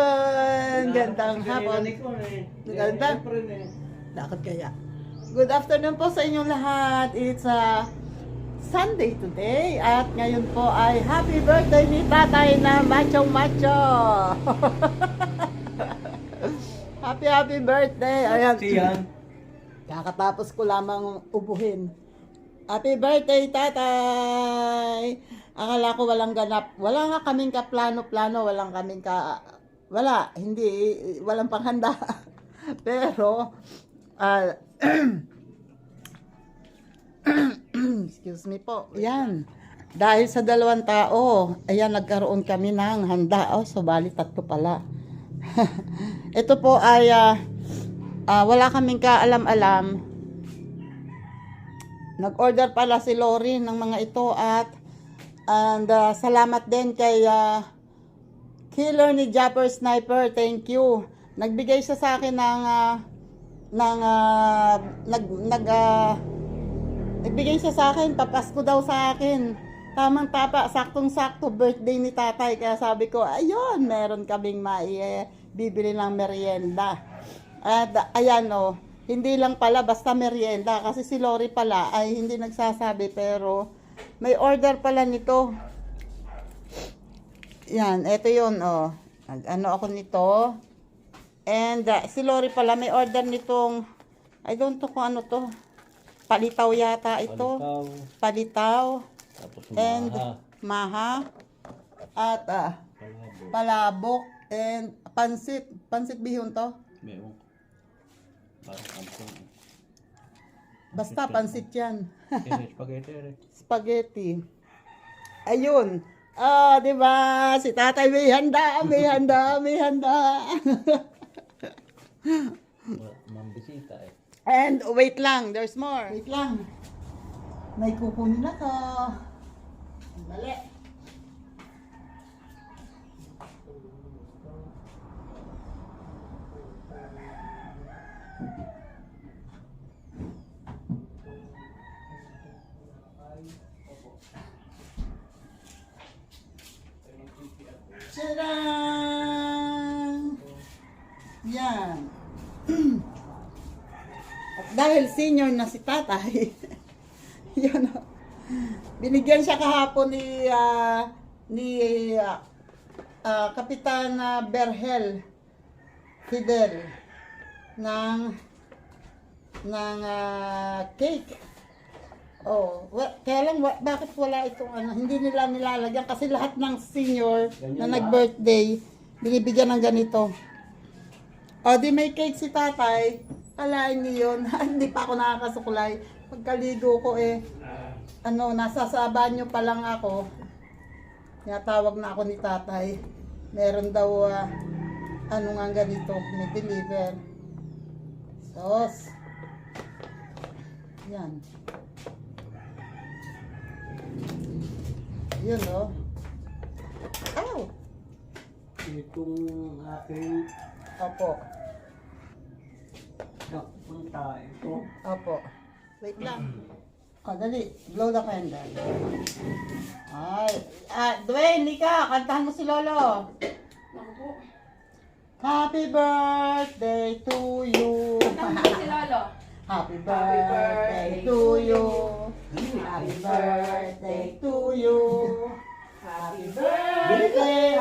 afternoon! Gandang hapon. Ganda. Dakot kaya. Good afternoon po sa inyong lahat. It's Sunday today. At ngayon po ay happy birthday ni tatay na macho macho. Happy birthday. Ayan. Kakatapos ko lamang ubuhin. Happy birthday, tatay! Akala ko walang ganap. Wala nga kaming kaplano-plano. Walang panghanda. Pero, excuse me po. Yan. Dahil sa 2 tao, ayan, nagkaroon kami ng handa. So, bali 3 pala. Ito po ay, wala kaming kaalam-alam. Nag-order pala si Lori ng mga ito and salamat din kay Killer ni Japper Sniper. Thank you. Nagbigay siya sa akin nagbigay siya sa akin, papasko daw sa akin. Tamang tapa, saktong-sakto birthday ni tatay. Kaya sabi ko, ayun, meron kaming bibili ng merienda. At ayan hindi lang pala basta merienda kasi si Lori pala ay hindi nagsasabi pero may order pala nito. Yan, eto yun Ano ako nito. And si Lori pala may order nitong I don't know kung ano to. Palitaw yata ito. Palitaw. Tapos and maha. At palabok and pansit. Pansit bihon to. Basta pansit yan. Spaghetti. Ayun. Di ba? Si tatay may handa. Mambisita And wait lang, there's more. Wait lang. May kukunin na to. Dali. Tadaan! Yan. At dahil senior na si tatay, yun binigyan siya kahapon ni Kapitan Berhel Fidel ng cake. Kaya lang bakit wala itong hindi nila nilalagyan kasi lahat ng senior na nag-birthday binibigyan ng ganito. Di may cake si tatay. Kalain niyo yun. Hindi pa ako nakakasuklay. Pagkaligo ko nasa sa banyo pa lang ako. Tawag na ako ni tatay. Meron daw nga ganito, may deliver. Sos. Yan. Yun Ow! Itong aking Opo. punta ito. Opo. Wait lang. Dali. Blow the candle. Ay. Dwayne, Lika, kantahan mo si Lolo. Happy birthday to you. Kantahan mo si Lolo. Happy birthday to you. Happy birthday to you. Happy birthday,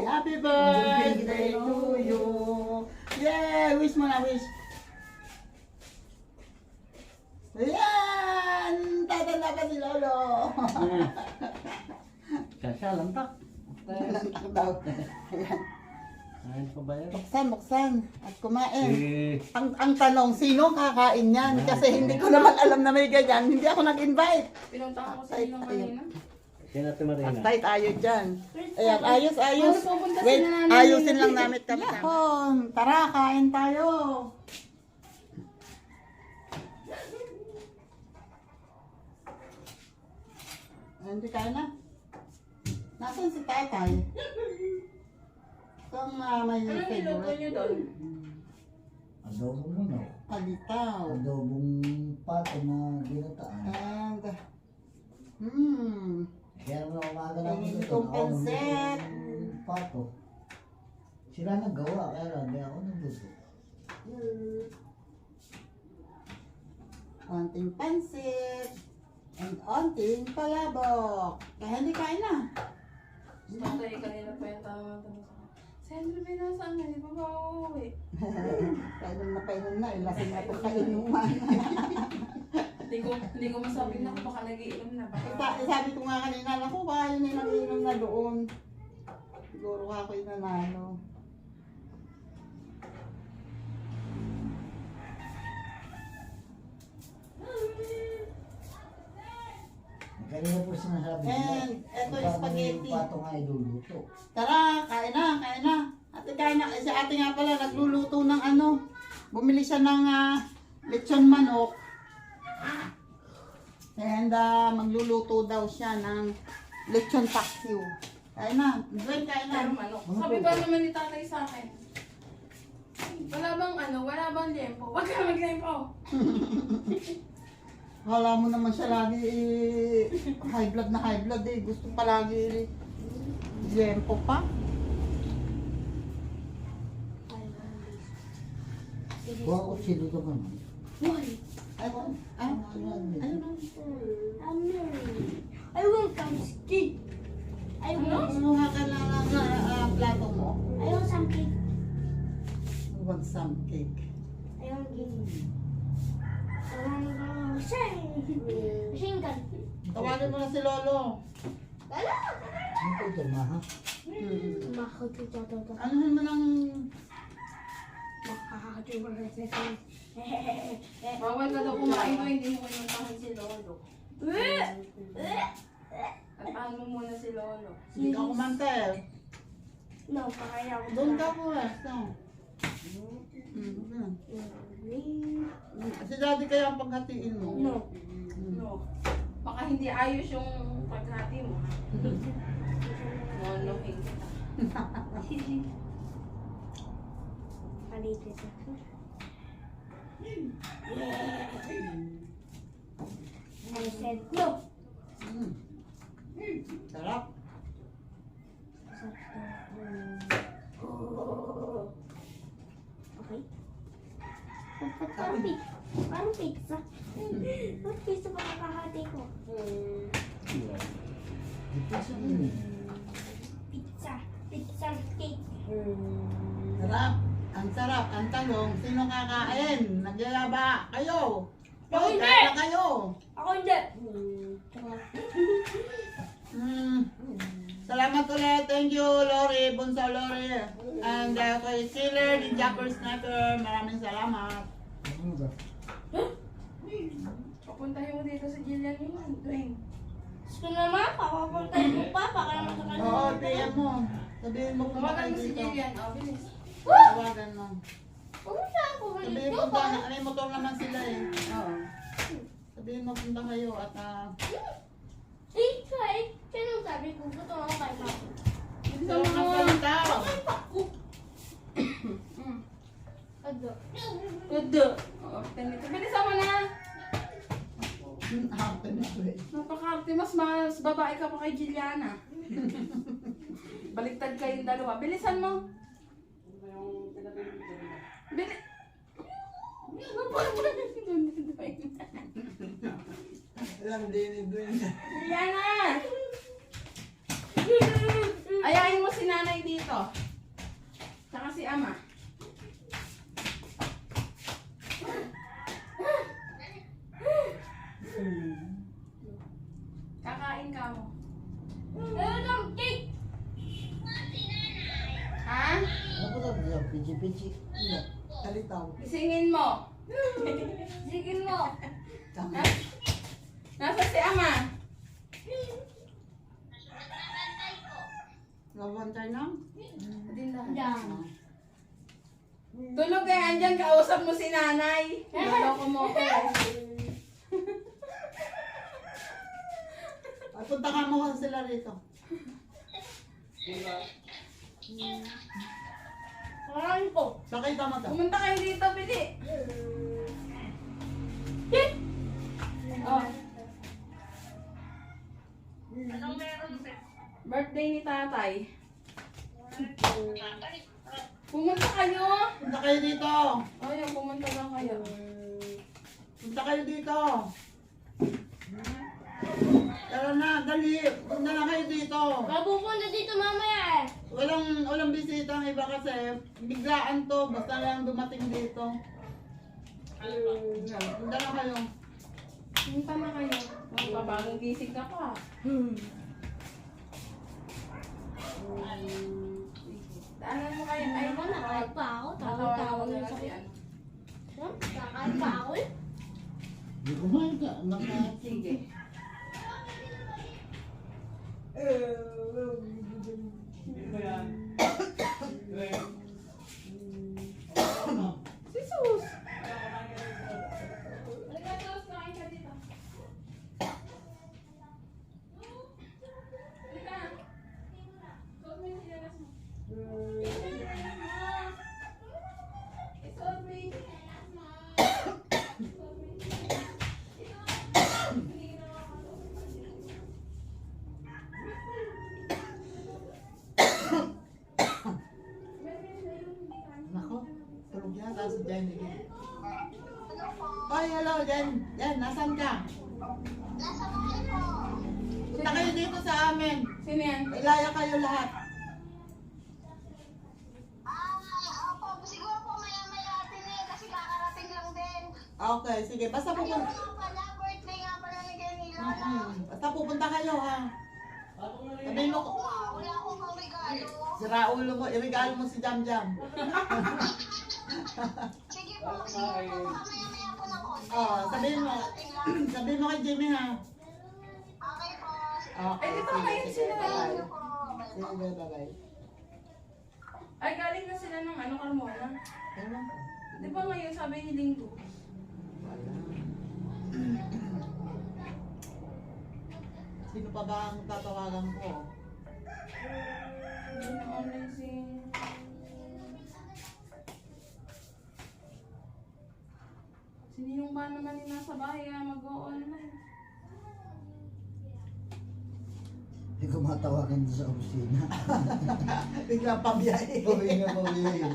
happy birthday to you. Yeah, wish mo na, wish. Ayan, tatanda pa si Lolo. Kasya lang tak. Lantak daw. Ayan. Ayun pa ba yan? Buksan at kumain. Ang tanong, sino kakain yan? Kasi hindi ko naman alam na may ganyan. Hindi ako nag-invite. Pinuntahan ko sa inyo kanina. Siya natin Marina. At tayo tayo dyan. Ayan, ayos. Wait, ayusin lang namin kami. Tara, kain tayo. Hindi kain na. Nasaan si tatay? Itong may Ano niluto niyo doon? Adobong manok. palitaw. Adobong pato na ginataan. And, Kaya naman umaga na ako Pangin dito. kong pansit. Pato. Sila naggawa, kaya lang, hindi ako nagluto. Onting pansit. And onting palabok. Kaya hindi kain na. Tatay, kanina pa yung tanong ko. Si Henry ba nasaan nga? Di ba ba uuwi? Painom na. Lasing na itong kainuman. Hindi ko masabing na baka nagiinom na. Baka Sabi ko nga kanina, naku, baka yun yung nag-iinom na doon. Siguro ako yung nanalo. Kanina po sinasabi nila. And eto yung paano spaghetti. yung pato nga iluluto. Tara, kain na, kain na. Ate, kain na. Si ate nga pala, nagluluto ng ano. Bumili siya ng lechon manok. And magluluto daw siya ng lechon paksiw. Kain na. Gwen, kain na. pero manok. Sabi ba naman ni tatay sa akin? Wala bang lempo? Wag ka mag-lempo. Wala mo naman siya lagi high blood eh. Gusto palagi lempo pa. Kuha ko sino ka man. Ayun. I want some cake. I want, Kumuha ka na ng plato mo. I want some cake. I want some cake. I want cake. I want machine gun. Tawagin mo na si Lolo. Wala. Ano po ito, maha? Anuhin mo ng... Bawal ka daw kumain ko, hindi mo kununtahan si Lolo. At mo muna si Lolo. Hindi ka kumantel. No, kaya ako. Doon ka po eh. Si daddy kaya ang paghatiin mo. No. No. Baka hindi ayos yung paghati mo. Monohin kita. Palitis ako. I said no. Sarap. Okay. Parang pizza. Parang pizza. Parang pizza pa kakahati ko. Ito sa inyo. Pizza. Pizza cake. Sarap. Ang sarap. Ang tanong, sino kakain? Nagyayaba kayo. Ako hindi. Kain na kayo. Ako hindi. Salamat ulit. Thank you, Lori. Bunso Lori. And kay Killer, the Japper Sniper. Maraming salamat. Ano ba? Papuntahin mo dito sa Jillian yun, Dwayne. Gusto naman, papapuntahin mo pa. Baka naman sa kanya. Oo, PM mo. Sabihin mo kung Tawagan bakit mo si dito. Jillian, bilis. Tawagan mo. Pumunta ako Sabihin dito mo ba? ba, may motor naman sila eh. Oo. Sabihin mo punta kayo at Eh, sino sabi ko? Gusto ako kay Papa. so, ang salita. Ado. Udo. Bilisan mo na. Happen na ko eh. Napakarte, mas babae ka pa kay Jilliana. Baliktad kayong dalawa. Bilisan mo. Alam din ni Dwayne. Jilliana! Ayayin mo si nanay dito. Tsaka si ama. Kakain ka mo. Ayun ang cake! Ha? Ano po ito? Pichi-pichi. Kalitaw. Gisingin mo. Sige mo. Ha? Nasa si ama. Nabantay na? Yan. Tulog eh, andyan, kausap mo si nanay. Naloko mo ko eh. Ay, punta ka mo kasi sila rito. Parang ko. Pakita mo to. Pumunta kayo dito, Bili. Oh. Anong meron? Birthday ni tatay. Pumunta kayo. Punta kayo dito. Ayun, pumunta lang kayo. Punta kayo dito. Tara na, dali. Punta na kayo dito. Mapupunta dito mamaya eh. Walang bisita ang iba kasi biglaan to. Basta lang dumating dito. Punta na kayo. Pumunta na kayo. Magpapagong gising ka pa. Daanan mo kayo. Ay, Ako nakain pa ako. tawag Tawag-tawag na na lang sa si ano. Nakain pa ako eh. Di kumain ka. Sige. Si Sus! Halika, Sus. Kain ka dito. Halika. Suot mo yung sinelas mo. Isuot mo yung sinelas mo. Nako, tulog yan. Tapos dyan. Oy, hello, Jen. Jen, nasan ka? Punta kayo dito sa amin. Sino yan? Ilaya kayo lahat. Opo, siguro po maya-maya atin eh, kasi kakarating lang din. Okay, sige. Basta Ayun pupunta. nga pala, birthday nga pala ni Jenny Lola. Basta pupunta kayo, ha? Sabihin mo, Wala akong pang regalo. sira ulo mo, iregalo mo si Jam Jam. Sige po, baka maya-maya po ng konti. Oh, sabihin mo, Kakarating lang. sabihin mo kay Jimmy, ha? Okay po. Okay, Ay, di ba ngayon sila? Sige po. Sige, bye-bye. Ay, galing na sila ng ano, Carmona. Ewan ko. Di ba ngayon sabi ni Linggo? Sino pa ba ang tatawagan ko? Hindi na online si... Sininong ba naman yung nasa bahay mag-o-online? Hindi ko matawagan doon sa opisina. Biglang pabiyahe. Pawin na pawin.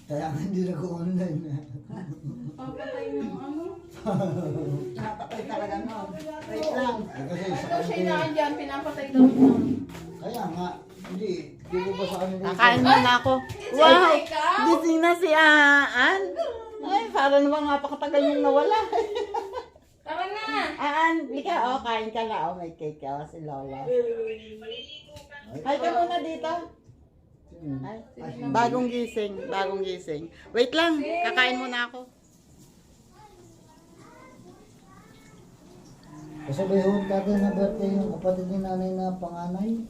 Kaya nga hindi nag-online. Papatay ng ano? Napatay talaga no. Wait lang. Kasi Ay, sa daw siya kanila. inaan pinapatay daw niya. Kaya nga, hindi. Hindi ko ba sa kanila. Kakain muna ako. Wow! ikaw? Gising na si Aan. Ay, para naman napakatagal yung nawala. Tara na! Aan, lika, oh, kain ka na. Oh, may cake ka, si Lola. Ay, ka muna dito. Ay, bagong gising, bagong gising. Wait lang, kakain muna ako. Kasabayhon ka din na birthday yung kapatid ni nanay na panganay.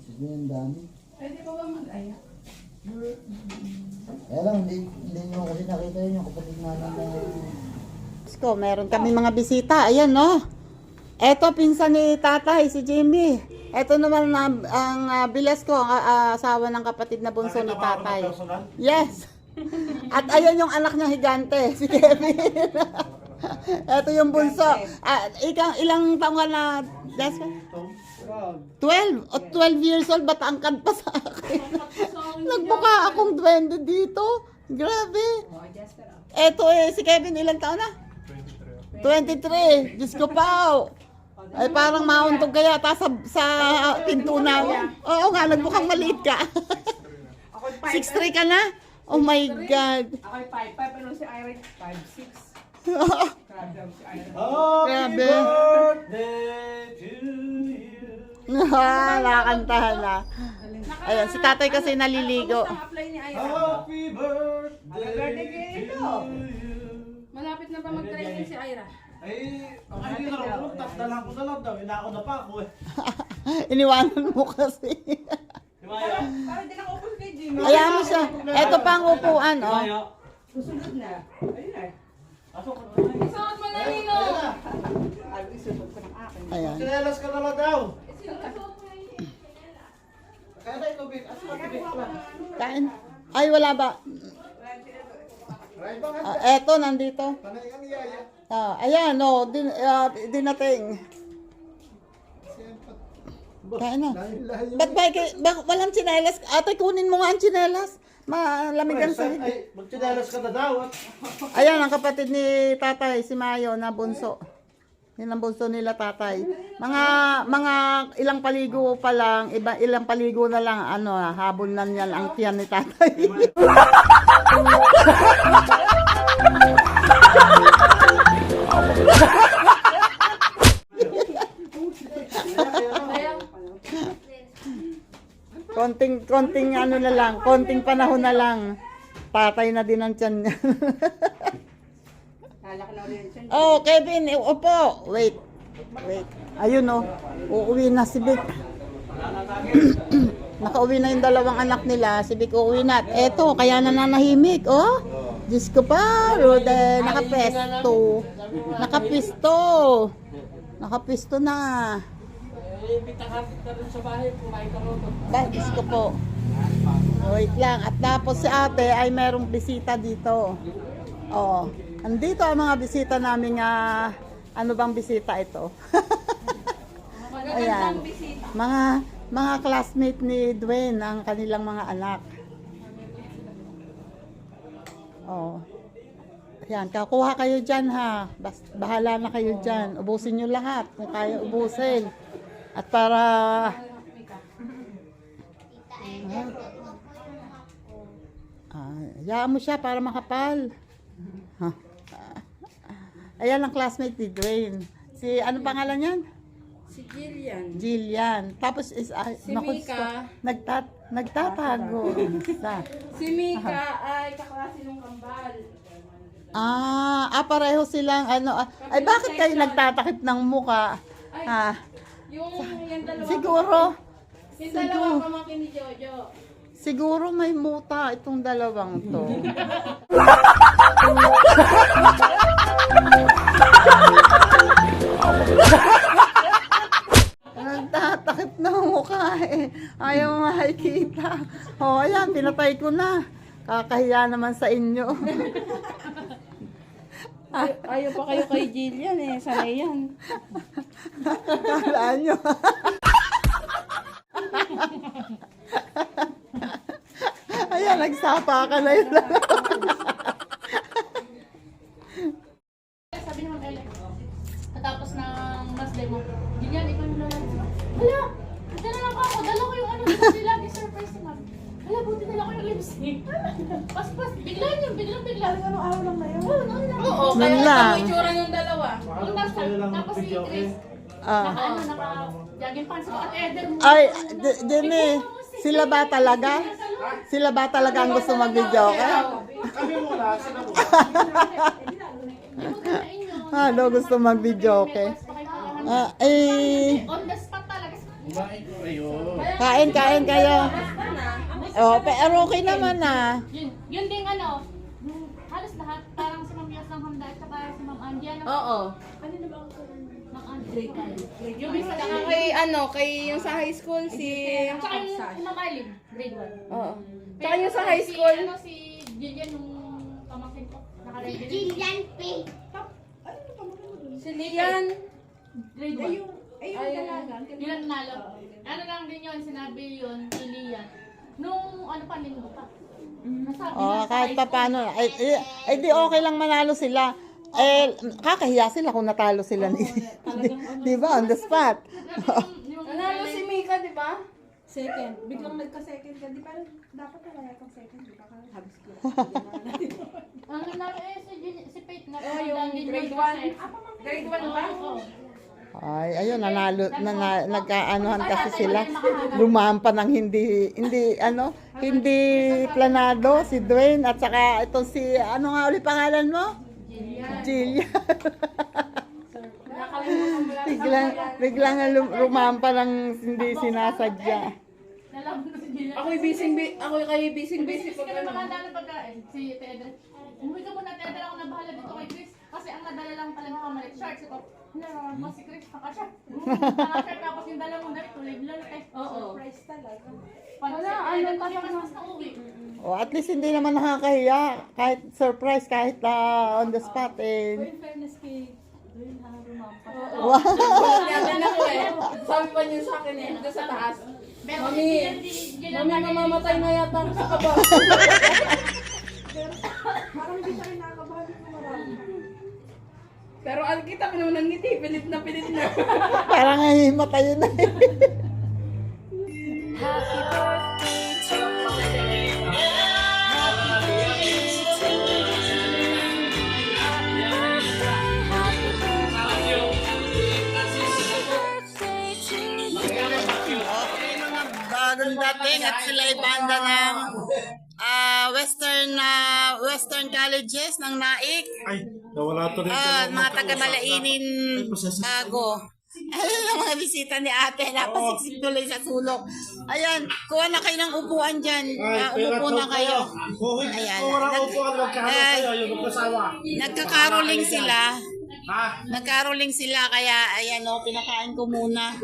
Sige, ang dami. Pwede pa ba mag-aya? Kaya lang, hindi nyo kasi nakita yun yung kapatid nanay na... Ko, meron kami mga bisita. Ayan, no? Eto, pinsan ni tatay, si Jimmy. Eto naman ang bilas ko, ang asawa ng kapatid na bunso ni tatay. Yes! At ayan yung anak niya higante, si Kevin. Eto yung bunso. Ilang taong ka na, Desmond? 12 o 12 years old, ba't angkad pa sa akin? Nagbuka akong duwende dito. Grabe. Eto si Kevin, ilang taon na? 23. Diyos ko pa. Ay parang mauntog kaya sa pinto namin. Oo nga, nagbukang maliit ka. 6'3 ka na? Oh my God. Ako'y 5'5", pero si Ira 5'6". Grabe si Ira. Grabe. birthday to you. Nakakantahan na. Ayan, si tatay kasi naliligo. Kamusta ang apply ni Ira? Happy Happy birthday birthday kay to Ito. you. Malapit na ba mag-training si Ira? Ay, ang hindi na rin, dala ko na lang daw, inako na pa ako eh. Iniwanan mo kasi. Di ba yun? Parang di nakupos kay Jimmy. Ayan mo siya. Eto pa ang upuan, Di ba oh. yun? Susunod na. Ayun eh. Pasok ka na. Isuot mo na, Nino! Ay, isusunod ko ng akin. Ayan. Sinelas ka na lang daw. Isuot mo na yun. Kaya na ito, Vic. Asa ka, Vic? Kain. Ay, wala ba? Right ba? Eto, nandito. Panay ang yaya. Ayan, no. Dinating. Kain na. Layo-layo. Ba't walang tsinelas? Ate, kunin mo nga ang tsinelas. Malamig ang sahig. Ay, magtinalas ka na daw. Ayan, ang kapatid ni tatay, si Mayo, na bunso. Yan ang bunso nila tatay. Mga ilang paligo pa lang, ilang paligo na lang, habol na niya ang tiyan ni tatay. konting na lang, konting panahon na lang. Tatay na din ang tiyan niya. Lalaki na ulit siya. Oh, Kevin, upo. Wait. Ayun oh. Uuwi na si Vic. Nakauwi na yung dalawang anak nila. Si Vic uuwi na. Eto, kaya nananahimik. Oh. Diyos ko pa. Rode, nakapesto. Nakapisto na. Diyos ko po. Wait lang. At tapos si ate ay merong bisita dito. Oh. Andito ang mga bisita namin ano bang bisita ito? Ayan. Mga classmate ni Dwayne, ang kanilang mga anak. Oh. Ayan, kakuha kayo dyan ha. Bahala na kayo dyan. Ubusin nyo lahat kung kaya ubusin. At para... hayaan mo siya para makapal. Ayan ang classmate ni Dwayne. Si, ano pangalan yan? Si Jillian. Jillian. Tapos is, Si Mika. nagtatago. Si Mika ay kaklase ng kambal. Pareho silang ay bakit kayo nagtatakip ng muka? Yung dalawa. Siguro, Yung dalawa pamangkin ni Jojo. siguro may muta itong dalawang to. Nagtatakip ng mukha eh. Ayaw makikita. Ayan, pinatay ko na. Kakahiya naman sa inyo. Ayaw pa kayo kay Jillian eh. Sanay yan. Kalaan nyo. Ayan, nagsapa ka na yun. Sabi naman Alex, katapos ng last demo, Jillian, ikaw yung lalaki. Hala, dala lang ako, dala ko yung lipstick lagi surprise naman. Hala, buti dala ko yung lipstick. Pas, bigla. Anong araw lang na yun? Oo, Nun kaya lang. ito itsura ng dalawa. Tapos si Chris, naka-jogging pants ako at Eder mo. Ay, Jenny, sila ba talaga? Sila ba talaga ang gusto mag-video? Kami muna, sila mo. Gusto mag-video, okay? On the spot talaga. Ayun. Kain kayo. Pero okay naman Yun ding halos lahat, parang si Ma'am Yas ng Hamda at saka si Ma'am Andy. Oo. Ma'am Andy. Yung isa kay yung sa high school si... Tsaka yung Ma'am Arlene, grade 1. Oo. Tsaka yung sa high school. Si Jillian yung pamangkin ko. Naka-ready. Jillian P. Si Lian. Grade 1. Ayun talaga. Yun ang nalo. Ano lang din yun, sinabi yun, si Lian. Nung linggo pa. Nasabi na sa kahit high pa school. paano. Ay, di okay lang manalo sila. Kakahiya sila kung natalo sila ni... Di ba? On the spot. Nanalo si Mika, di ba? Second. Biglang nagka-second ka. Di parang dapat na wala kang second. Di ba? Habis ko. Ang nanalo si Pate na. Yung grade 1. Grade 1 ba? Oo. Ay, ayun, nanalo, nagkaanuhan kasi sila. Lumahan pa ng hindi planado, si Dwayne, at saka ito si, ano nga ulit pangalan mo? Jillian. biglang lumahan pa ng hindi sinasadya. Nalaman ko si Jillian. Ako'y busy Kasi kami makanda ng pagkain. Si Tedra. Umuwi ka muna, Tedra, ako na bahala dito kay Chris. Kasi ang nadala lang pala ng kamalit shorts. Ito, mo si Chris, naka-shirt. Naka-shirt, tapos yung dala mo na ito, live-lalo eh. Oo. Surprise talaga. Wala, mas na uwi. At least hindi naman nakakahiya. Kahit surprise, kahit on the spot In fairness kay Dwayne, rumampa Wow. Natin ako eh. Sabi pa niya sa akin eh, doon sa taas. Mami, mamamatay na yata ako sa kaba. Parang hindi sa akin nakakabahan dito marami. Pero ang kita ko naman ng ngiti, pilit na pilit na. Parang himatay na eh. Bagong dating at sila ay banda ng Western Colleges ng NAIC. Ay, nawala to rin. Mga taga-Malainin bago. Ayun ang mga bisita ni ate. Napasiksik tuloy sa sulok. Ayan, kuha na kayo ng upuan dyan. Umupo na kayo. Ayan. Kung walang upuan, magkaharap kayo, yung magkasawa. Nagkakaroling sila. Ha? Nagkaroling sila kaya ayan o, pinakain ko muna.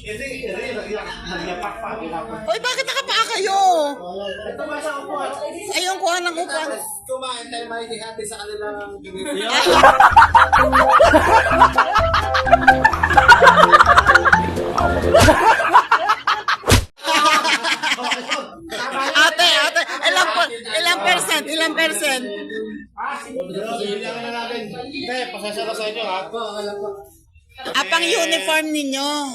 Hindi, nagyapak pa. Oy, bakit nakapaa kayo? Ito ba sa upuan? Ayun, kuha ng upuan. Kumain tayo makikihati sa kanilang binibigyan. Ate, ilang percent? Hindi, pasensya na sa inyo ha. Pang uniform ninyo.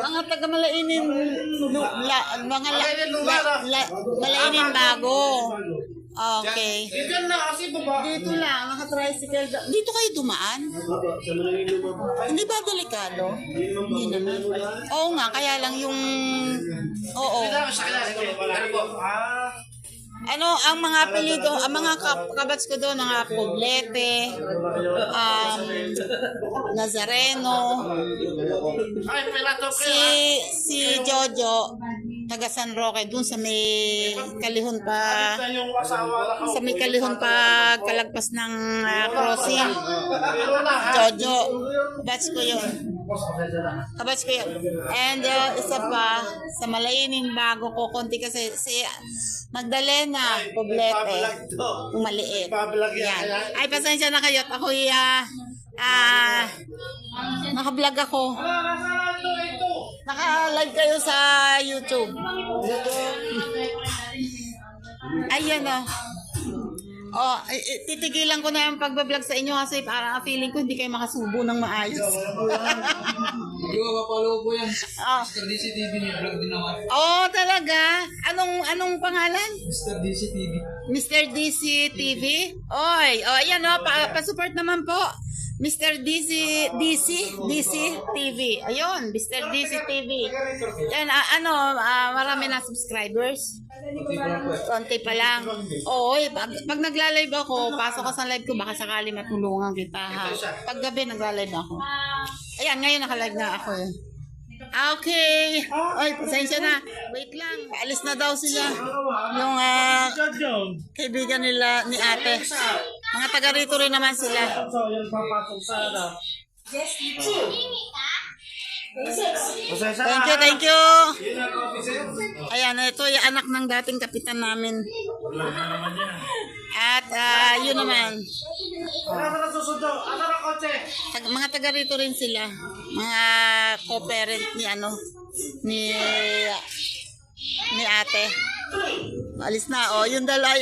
Mga taga-Malainin, Malainin bago. Okay. Diyan na kasi baba. Dito lang, naka-tricycle. Dito kayo dumaan? Hindi ba delikado? Hindi naman. Oo nga, kaya lang yung... Oo. Ano, ang mga apelido, ang mga kabats ko doon, mga Poblete, Nazareno, si Jojo, taga San Roque, doon sa may kalihon pa, kalagpas ng crossing. Jojo, batch ko yun. Kabats ko yun. And isa pa, sa Malainin bago ko, konti kasi si Magdalena Poblete, yung maliit. Yan. Ay, pasensya na kayo. At ako'y naka-vlog ako. Naka-live kayo sa YouTube. Ayan o. Titigilan ko na yung pagbablog sa inyo kasi parang feeling ko hindi kayo makasubo ng maayos. Hindi ko mapalo po yan. Mr. DC TV, vlog din naman. Talaga? Anong pangalan? Mr. DC TV. Mr. DC TV? Oy, ayan o, pa-support naman po. Mr. DC TV. Ayun, Mr. DC TV. Yan, marami na subscribers. Konti pa lang. Oo, pag nagla-live ako, pasok ka sa live ko, baka sakali matulungan kita ha. Pag gabi nagla-live ako. Ayan, ngayon naka-live na ako eh. Okay. Ay, pasensya na. Wait lang. Alis na daw sila. Yung kaibigan nila ni ate. Mga taga rito rin naman sila. So, yan papasok sa ano. Thank you. Ayan, ito yung anak ng dating kapitan namin. At yun naman. Ano na susundo? Ano na kotse? Mga taga rito rin sila. Mga co-parent ni ate. Alis na. Yun dalawa.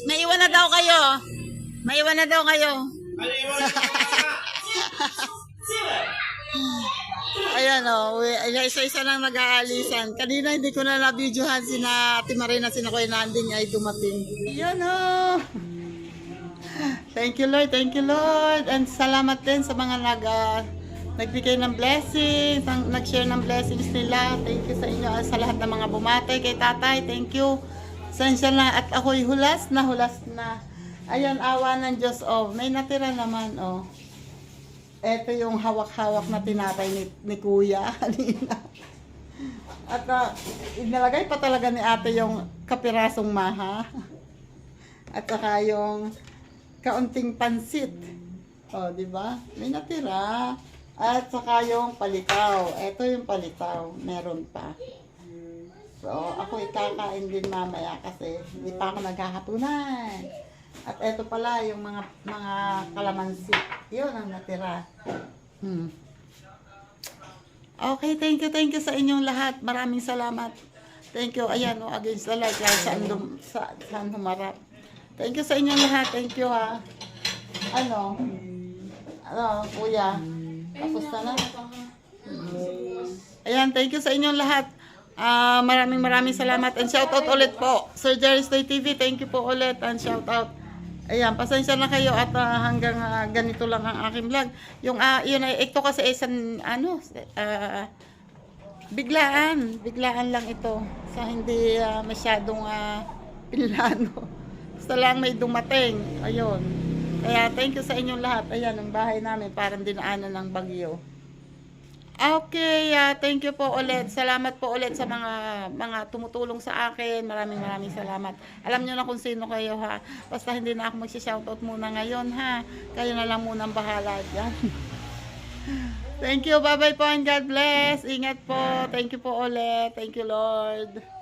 May iwan na daw kayo. Ayan isa-isa lang nag-aalisan. Kanina hindi ko na na-videohan sina Ate Marina, sina Kuya Nanding ay dumating. Ayan Thank you Lord. And salamat din sa mga nagbigay ng blessings, nag-share ng blessings nila. Thank you sa inyo, sa lahat ng mga bumate kay tatay. Thank you. Sensya na at ako'y hulas na. Ayan, awa ng Diyos. May natira naman. Ito yung hawak-hawak na tinatay ni Kuya kanina. At inalagay pa talaga ni ate yung kapirasong maha. At saka yung kaunting pansit. Di ba? May natira. At saka yung palitaw. Ito yung palitaw. Meron pa. So, ako ikakain din mamaya kasi hindi pa ako naghahapunan. At eto pala yung mga kalamansi. Yun ang natira. Okay, thank you sa inyong lahat. Maraming salamat. Thank you. Ayan, against the light. Kahit saan humarap. Thank you sa inyong lahat. Thank you, ha. Ano, kuya? Tapos na. Ayan, thank you sa inyong lahat. Maraming salamat. And shout out ulit po. Sir Jerry Stay TV, thank you po ulit. And shout out. Ayan, pasensya na kayo at hanggang ganito lang ang aking vlog. Yun ay ito kasi isang biglaan lang ito. Sa hindi masyadong pinlano. Basta lang may dumating. Ayun. Kaya thank you sa inyong lahat. Ayan, ang bahay namin parang dinaanan ng bagyo. Okay, thank you po ulit. Salamat po ulit sa mga tumutulong sa akin. Maraming salamat. Alam niyo na kung sino kayo, ha. Basta hindi na ako magsi-shoutout muna ngayon, ha. Kayo na lang muna ang bahala diyan. Thank you. Bye-bye po and God bless. Ingat po. Thank you po ulit. Thank you, Lord.